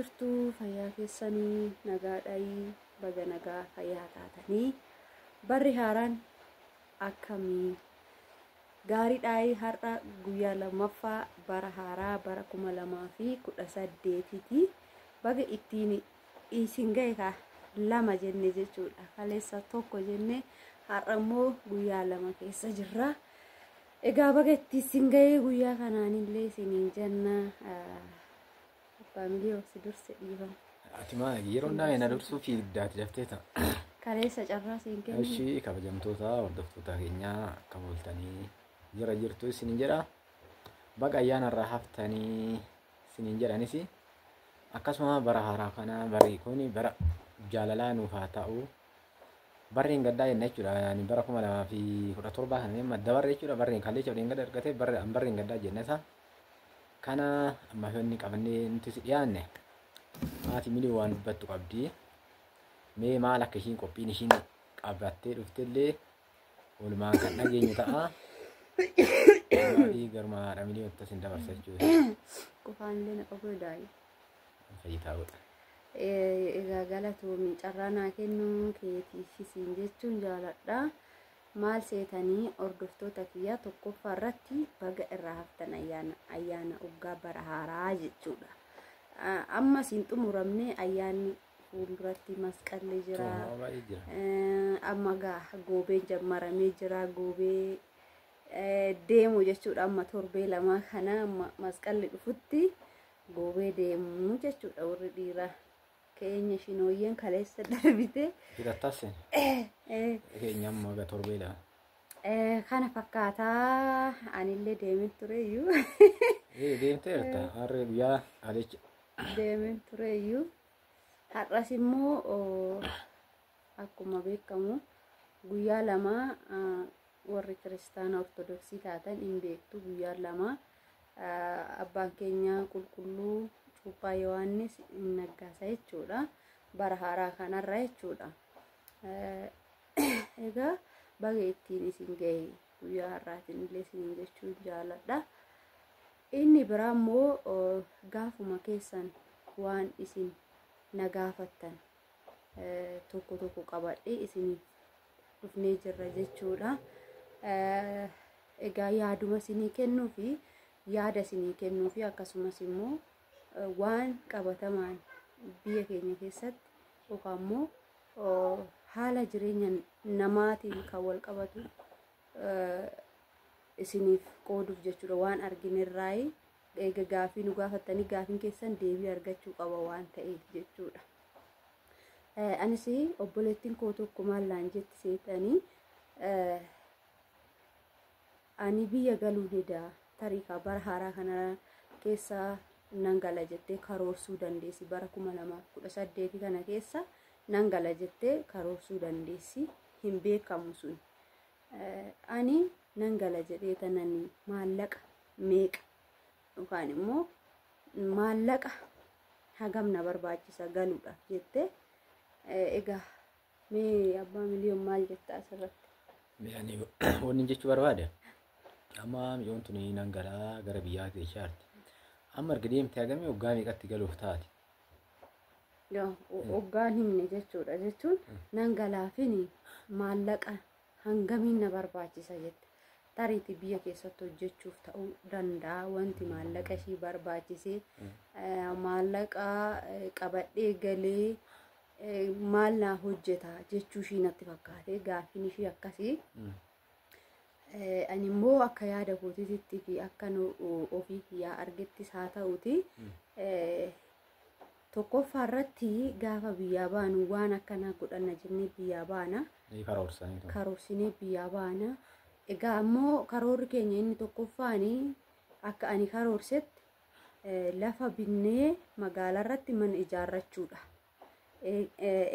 jirtu fayyaa keessanii nagaadhayi baga nagaa fayyaa taatanii barri haaraan akkamii gaariidhayi har'a guyyaa lammaffaa bara haaraa bara 2018 ti baga ittiin isin gahe lama jenne jechuudha kaleessa tokko jenne har'a immoo guyyaa lama keessa jirra egaa baga ittiin gahe guyyaa kanaanillee isiniin jenna Family of Sidurse even. Atima yeroo naa ina dursuu fi daati dafteeta. Kaleessa carraa siin kennu. Ishii kabajamtoota hordoftoota keenyaa kabooltanii jira jirtu isiniin jedha. Baga ayyaana irraa haftanii isiniin jedhanis akkasuma bara haaraa kana barri kun bara jaalalaa nuuf haa ta'u. Barri hin gaddaa jenna jechuudha. Yani bara 2017 kana madda barri jechuudha. Barri hin kallee cabdeen gadda argate barri hin gaddaa jenneta. Kana amma honni qabannee nuti dhiyaanne haati milii waan dubbattu qabdi mee maal akka ishiin qophiin ishiin qabattee dhuftellee walumaan kan dhageenyu ta'a maatii garmaadha milii wanta sin dabarsa jechuudha qofaallee na qabu daayi fayyitaa'udha egaa galatoomii carraa naa kennuu keetiif isin jechuun jaaladha maal seetanii hordoftoota kiyyaa tokkoffaa irratti baga irraa haftan ayyaana uggaa bara haaraa jechuudha. Amma siin xumuramne ayyaanni fuulduratti masqalli jira. Amma goobeen jammaramee jira goobee deemu jechuudha amma torbee lama kana masqalli dhufutti goobee deemu jechuudha warri dhiiraa. Keenya shinooyyen kaleessa darbite hidhattaase keenya amma torbee lama kana fakkaataa anillee deemin tureeyyuu deemteerta harree guyyaa adeecha deemin tureeyyuu har'as immoo akkuma beekamu guyyaa lama warri kiristaana ortodoksii taatan hin beektu guyyaa lama abbaan keenya qulqulluu Cuuphaa Yohaannis naggaasa jechuudha bara haaraa kanarra jechuudha egaa baga ittiin isin gahe guyyaa har'aatiin illee isin jechuun jaaladha inni biraa immoo gaafuma keessan waan isin nagaafattan tokko qabadhee isiniif dhufnee jirra jechuudha egaa yaaduma isinii kennuu fi yaada isinii kennuu fi akkasumas immoo waan qabatamaan biyya keenya keessatti yookaan immoo haala jireenya namaatiin kan wal qabatu isiniif qooduuf jechuudha waan arginerraa eega gaafii nu gaafattanii gaafiin keessan deebii argachuu qaba waan ta'eef jechuudha. Anis obboleettiin koo tokko maallaan jetti seetanii ani biyya galuun hida tariikaa bara haaraa kana keessa nangala jettee karoorsuu dandeessi bara 2018 kana keessa nangala jettee karoorsuu dandeessi hin beekamu sun ani nangala jedhee tanani maallaqa meeqa yookaan immoo maallaqa hagam na barbaachisa galuudha jettee egaa mee abbaa miliyoon maal jetta asirratti yani wanni jechuu barbaade amma miliyoon tuni nangala gara biyyaa keessatti amma erga deemtee hagamee waggaa meeqatti galuuf taati? Waggaan himne jechuudha jechuun nangalaafini maallaqa hangamiin na barbaachisa jette tariitii biyya keessatti hojjechuuf ta'uu danda'a wanti maallaqa ishii barbaachisee maallaqa qabadhee galee maal naa hojjeta jechuu ishii natti fakkaate gaafiin ishii akkasii ani immoo akka yaada kootiitti fi akka ofii kiyyaa argettis haa ta'uti tokkoffaa irratti gaafa biyyaa baanu waan akkanaa godhanna jennee biyyaa baana karoorsinee biyyaa baana egaa ammoo karoorri keenya inni tokkoffaani akka ani karoorsetti lafa binnee magaalaa irratti mana ijaarrachuudha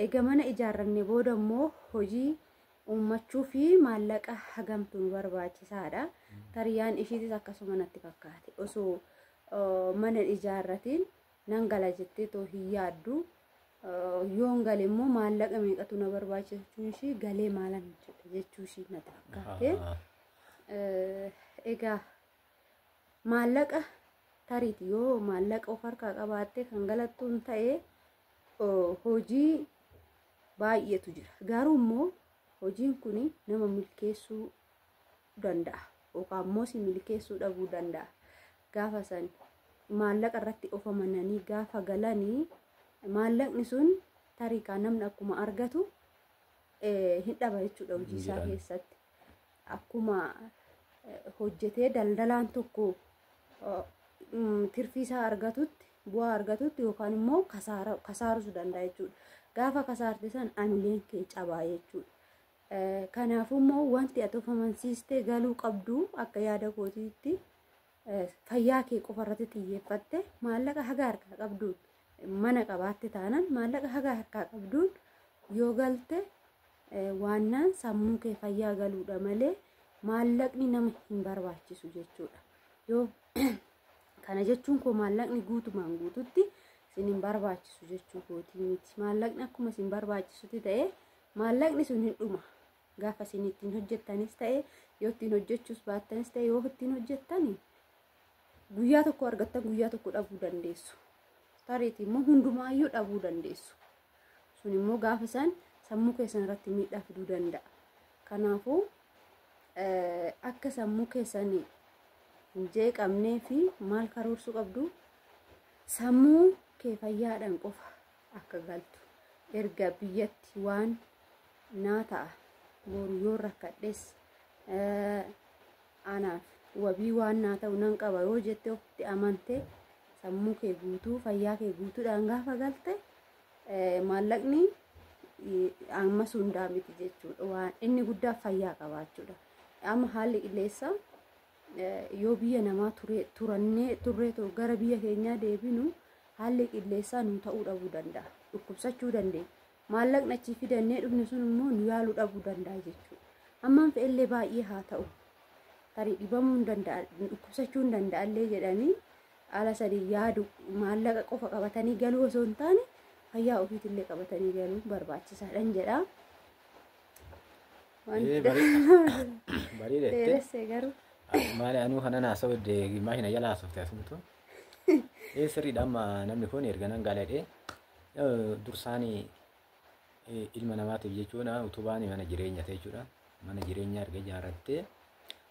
egaa mana ijaarranne booda immoo hojii ummachuu fi maallaqa hagamtuun barbaachisaadha tariyaan ishiitis akkasuma natti fakkaate osoo mana ijaarratiin nangala jettee too hin yaaddu yoon gale immoo maallaqa meeqatu na barbaachisuun ishii galee maalan jechuu ishii natti fakkaate egaa maallaqa tariiti yoo maallaqa of harkaa qabaatte kan galattuun ta'e hojii baay'eetu jira. Garuu immoo hojiin kun nama milkeessuu danda'a yookaan immoo si milkeessuu dhabuu danda'a. Gaafa san maallaqa irratti of amananii gaafa galanii maallaqni sun tariikaa namni akkuma argatu hin dhaba jechuudha hojii isaa keessatti. Akkuma hojjetee daldalaan tokko tirfii isaa argatutti bu'aa argatutti yookaan immoo kasaaruu danda'a jechuudha. Gaafa kasaarte san amileen kee cabaa jechuudha. Kanaafuu immoo wanti ati of amansiistee galuu qabdu akka yaada kootiitti fayyaa kee qofa irratti xiyyeeffatte maallaqa haga harkaa qabduun mana qabaatte taanaan maallaqa haga harkaa qabduun yoo galte waannaan sammuu kee fayyaa galuudha malee maallaqni nama hin barbaachisu jechuudha. Yoo kana jechuun koo maallaqni guutumaan guututti isin hin barbaachisu jechuu kooti miti. Maallaqni akkuma isin barbaachisutti ta'e maallaqni sun hin dhuma. Gaafa isin ittiin hojjettanis ta'e yoo ittiin hojjechuus baattanis ta'e yoo ittiin hojjettani guyyaa tokko argattan guyyaa tokko dhabuu dandeessu. Tariitii immoo hundumaayyuu dhabuu dandeessu. Sun immoo gaafa san sammuu keessan irratti miidhaa fiduu danda'a. Kanaafuu akka sammuu keessanii hin jeeqamnee fi maal karoorsuu qabdu sammuu kee fayyaadhaan qofa akka galtu erga biyyatti waan naa ta'a boru yoo rakkadhes anaaf wabii waan naa ta'u nan qaba yoo jette ofitti amante sammuu kee guutuu fayyaa kee guutuudhaan gaafa galte maallaqni amma sundaa miti jechuudha. Waan inni guddaa fayyaa qabaachuudha. Amma haalli qilleensaa yoo biyya namaa turree gara biyya keenyaa deebinu haalli qilleensaa nu ta'uu dhabuu danda'a. Dhukkubsachuu dandeenya. Maallaqni achi fidannee dhufne sun immoo nu yaaluu dhabuu danda'a jechuudha. Ammaan fe'ellee baay'ee haa ta'u. Tarii dhibamuu hin danda'a, dhukkubsachuu hin danda'allee jedhanii haala sadii yaadu maallaqa qofa qabatanii galuu osoo hin taane fayyaa ofiitillee qabatanii galuu barbaachisaadhaan jedha. Bareedette garuu maali anuu kana naasoo maashina jala haasofte asumtu sirriidha. Amma namni kun erga nan gaaladhe dursaanii ilma namaatiif jechuudha utubaani mana jireenyaa jechuudha. Mana jireenyaa erga ijaarrattee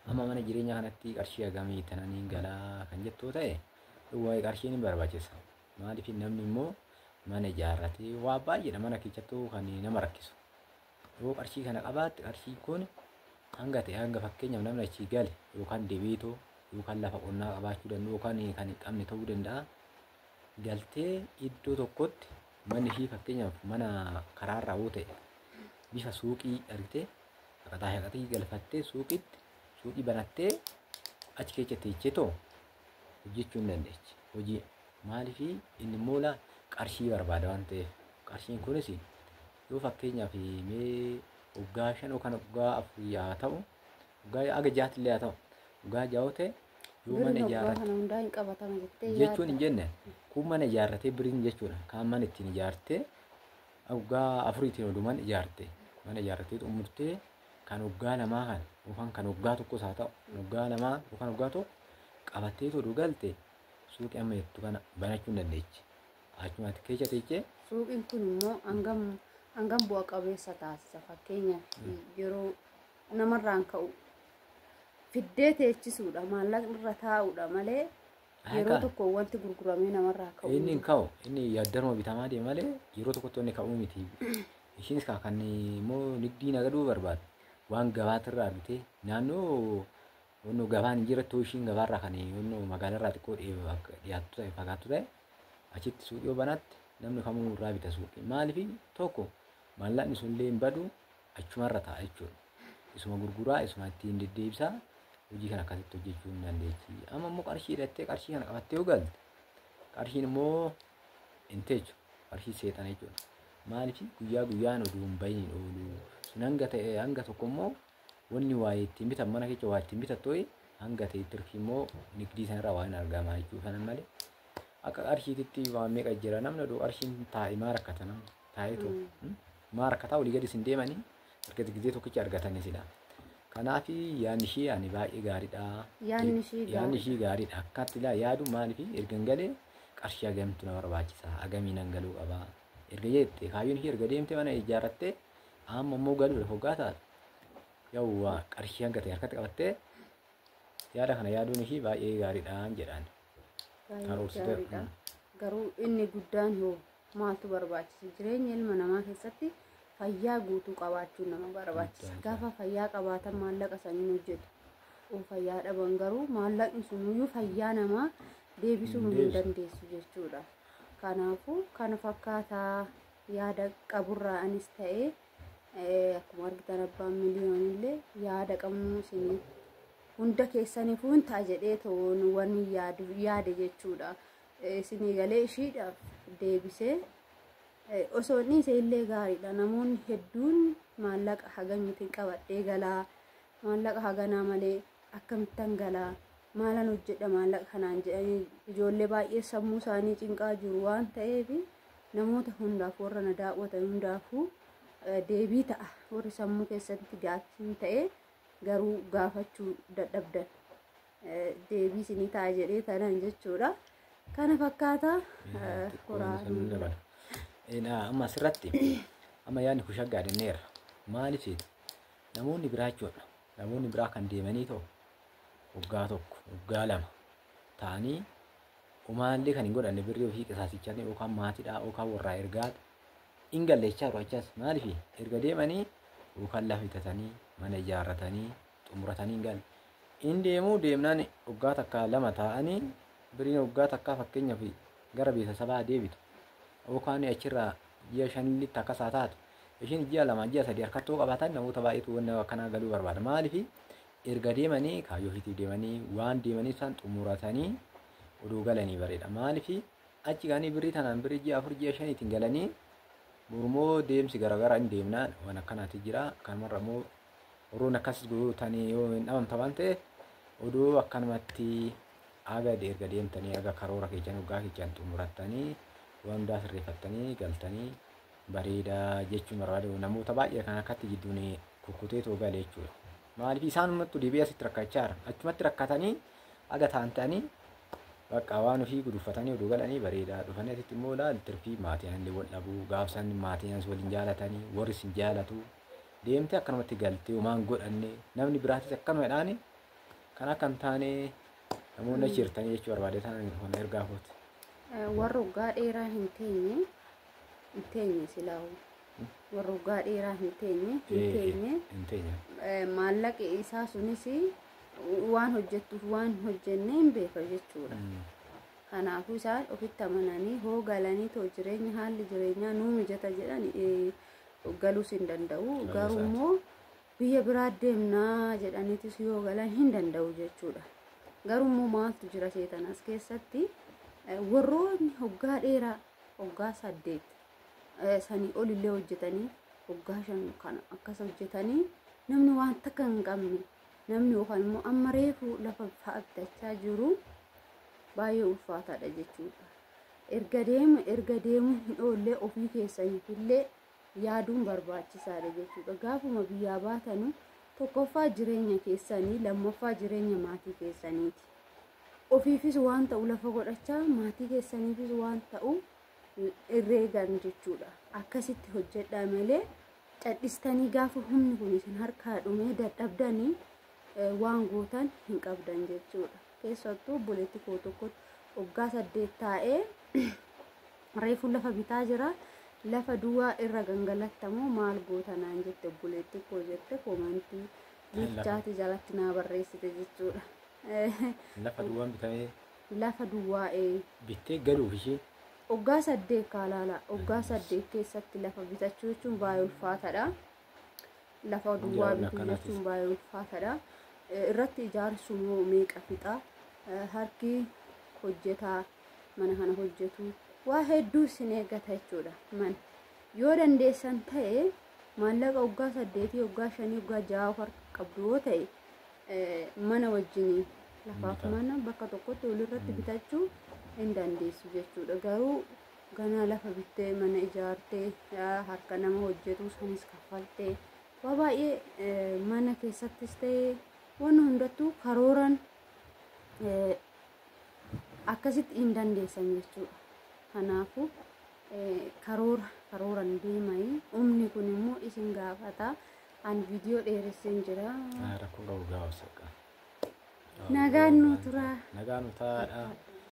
amma mana jireenyaa kanatti qarshii hagamii tananiin galaa kan jettuu ta'e waa'ee qarshiin hin barbaachisa. Maaliif namni immoo mana ijaarratee waa baay'eedha mana keessattuu kan nama rakkisu. Yoo qarshii kana qabaatte qarshii kun hanga ta'e hanga fakkeenyaaf namni achi gale yookaan deebiitoo yookaan lafa qonnaa qabaachuu danda'u yookaan kan hin qabne ta'uu danda'a. Galtee iddoo tokkotti manni fi fakkeenyaaf mana karaarraa yoo ta'e bifa suuqii argitee haqatii galfattee suuqii banattee achi keessatti hojjetoo hojjechuu hin dandeechi. Hojii maaliif inni moola qarshii barbaada waan ta'eef qarshiin kunis yoo fakkeenyaaf mee waggaa 5 yookaan waggaa 4 haa ta'u waggaa aga 6 illee haa ta'u waggaa 6 ta'e yoo mana ijaarrate jechuun hin jenne kun mana ijaarratee biriin jechuudha. Kan mana ittiin ijaartee waggaa 4 ittiin odumaan ijaarte mana ijaarratee xumurtee kan waggaa 2 kan yookaan kan waggaa 1 haa ta'u waggaa 2 yookaan waggaa 1 qabattee toduu galte suuqii amma jettu kana banachuu hin dandeechi. Achumatti keessa teechee suuqiin kun immoo hangam bu'a qabeessa taasisa. Fakkeenyaaf yeroo namarraan ka'u fiddee teechisuudha maallaqni irra taa'uudha malee yeroo tokko wanti gurguramee namarraa ka'u inni hin ka'u. Inni yaaddaruma bitamaa deema malee yeroo tokkotti inni ka'uu miti. Ishiinis kan immoo nigdii nagaduu barbaadu waan gabaatirraa argitee naannoo wannoo gabaan hin jirrettu ishiin gabaarraa kan wannoo magaalarraa xiqqoo dhiyaattu ta'e fagaattu ta'e achitti suuqii banaatti namni kamuu irraa bita suuqii. Maaliif tokko maallaqni sunillee hin badu achumarra ta'a jechuudha. Isuma gurguraa isuma ittiin deddeebisaa hojii kana akkasitti hojjechuu hin dandeechi. Amma immoo qarshii hidhattee qarshii kana qabattee yoo galte qarshiin immoo hin teechu qarshii seexana jechuudha. Maaliif guyyaa guyyaan oduu hin bahin oolu sun hanga ta'e hanga tokko immoo wanni waa ittiin bitan mana keessa waa ittiin bitattu hanga ta'e tirfii immoo nigdii sanarraa waan argamaa jechuudha. Kana malee akka qarshiititti waan meeqa jira namni oduu qarshiin taa'e maa rakkata namni taa'eetu maa rakkataa olii gadi isin deemanii erga gizee tokkicha argatanii sila. Kanaaf yaadni ishee ani baay'ee gaariidha. Yaadni ishee gaariidha. Akkatti ilaa yaadu maaliif erga hin galee qarshii hagamtu na barbaachisa. Hagamiin an galuu qaba. Erga jette kaayyoon ishee erga deemte mana ijaarrattee amma immoo galuudha hoggaa taata. Yawwa qarshii hanga ta'e harkatti qabattee yaada kana yaaduun ishee baay'ee gaariidha jedhaan. Garuu inni guddaan hoo maaltu barbaachisa? Jireenya ilma namaa keessatti fayyaa guutuu qabaachuun nama barbaachisa. Gaafa fayyaa qabaatan maallaqa saniin hojjetu. Fayyaa dhaban garuu maallaqni sunuyyuu fayyaa namaa deebisuu hin dandeessu jechuudha. Kanaafuu kana fakkaataa yaada qaburraa anis ta'ee akkuma argitan abbaan miliyoonillee yaada qabnu isinii hunda keessaniif hin ta'a jedhee ta'uun waan yaade jechuudha. Isinii galee ishiidhaaf deebisee osoo inni illee gaariidha. Namoonni hedduun maallaqa hagamitti qabadhee galaa maallaqa haganaa malee akkamittan galaa maalan hojjedha maallaqa kanaan jedhanii ijoollee baay'ee sammuu isaanii cinqaa jiru waan ta'eef namoota hundaaf warra na daawwatan hundaafuu deebii ta'a. Warri sammuu keessatti gaaffii ta'e garuu gaafachuu dadhabdan deebii isinii ta'a jedhee tanan jechuudha. Kana fakkaataa horaa amma asirratti amma yaadni kun shaggaadhinneera. Maaliif namoonni biraa jechuudha. Namoonni biraa kan deemanii ta'u waggaa tokko waggaa lama ta'anii umaallee kan hin godhanne birrii ofii qisaasichaan yookaan maatiidhaa yookaan warraa ergaadha. In galleechaa jiru achas maaliif erga deemanii yookaan lafa bitatanii mana ijaarratanii xumuratanii hin galle. In deemuu deemnaan waggaa takka lama ta'anii birriin waggaa takkaa fakkeenyaaf gara beeksisabaa deebitu. Yookaan achirraa ji'a shanitti akkasaa taatu. Ishiin ji'a lama ji'a sadii harkattoo qabaatan namoota baay'eetu waan akkanaa galuu barbaada. Maaliif erga deemanii kaayyoo ofiitii deemanii waan deemanii isaan xumuratanii oduu galanii bareeda. Maaliif achi gaanii birrii tanaan birrii ji'a afur ji'a shaniitiin galanii mormoo deemsi garaagaraa hin deemnaan waan akkanaati jira. Kanumarra immoo horoon akkas gootanii yoo hin dhabamta waan ta'eef oduu akkanumatti erga deemtanii aga karoora keessan waggaa keessan xumurattanii waan hundaa sirreeffattanii galtanii bareedaa jechuun barbaadu. Namoota baay'ee kan akkatti gidduun kukkuteetoo galee jechuudha. Maaliif isaanumatti deebi'ee asitti rakkachaa jira. Achumatti rakkatanii aga taa'anii bakka waan ofii guduffatanii oduu galanii bareedaa dhufanii asitti immoo tirfii maatiin illee wal dhabuu gaafsan maatiin waliin jaalatanii warri sin jaalatu deemtee akkanumatti galtee homaan godhanne namni biraatis akkanumadhaan kan akka hin taane namoonni achi jirtanii jechuu barbaade isaan ergaa kooti. Warra waggaa dheeraa hin teenye silaa warra waggaa dheeraa hin teenye maallaqi isaa sunis waan hojjettuuf waan hojjenne hin beeka jechuudha. Kanaafuu isaan ofitti amananii hoo galanii too jireenya haalli jireenyaa nuu mijata jedhan galuus hin danda'u. Garuu immoo biyya biraa deemnaa jedhaniitis yoo galan hin danda'u jechuudha. Garuu immoo maaltu jira seetan as keessatti warroonni waggaa dheeraa waggaa 8 sanii olillee hojjetanii waggaa 5 kana akkas hojjetanii namni waan takka hin qabne namni yookaan immoo amma reefu lafa fa'attachaa jiru baay'ee ulfaataadha jechuudha. Erga deemu hin oollee ofii keessaniifillee yaaduun barbaachisaadha jechuudha. Gaafuma biyyaa baatanu tokkoffaa jireenya keessanii lammaffaa jireenya maatii keessaniiti. Ofiifis waan ta'u lafa godhachaa maatii keessaniifis waan ta'u herreegan jechuudha. Akkasitti hojjedhaa malee cadhistanii gaafa humni kun isin harkaa dhumee dadhabdanii waan gootan hin qabdan jechuudha. Keessattuu buleetti koo tokkotti waggaa 8 taa'ee reefu lafa bitaa jira. Lafa duwwaa irra gangalattamoo maal gootanaan jette buleetti koo jette koomantii bilchaati jalatti naa barreessite jechuudha. Lafa duwwaan bitamee lafa duwwaa bittee galuuf ishee waggaa 8 kaalaala waggaa 8 keessatti lafa bitachuu jechuun baay'ee ulfaataadha. Lafa duwwaa bituu jechuun baay'ee ulfaataadha. Irratti ijaarsu meeqa fixa harki hojjetaa mana kana hojjetu waa hedduu isin eeggata jechuudha. Man yoo dandeessan ta'e maallaqa waggaa 8 waggaa 5 waggaa 6 harka qabdu yoo ta'e mana wajjin lafaaf mana bakka tokkotti walirratti bitachuu hin dandeessu jechuudha. Garuu ganaa lafa bittee mana ijaartee harka nama hojjetu sanis kaffaltee waa baay'ee mana keessattis ta'ee waan hundattuu karooran akkasitti hin dandeessan jechuudha. Kanaafuu karooran deemai umni kun immoo isin gaafata. An video dheeresseen jira. Rakkoo qabu gaafsa. Nagaan nu tura. Nagaan nu taa'aa.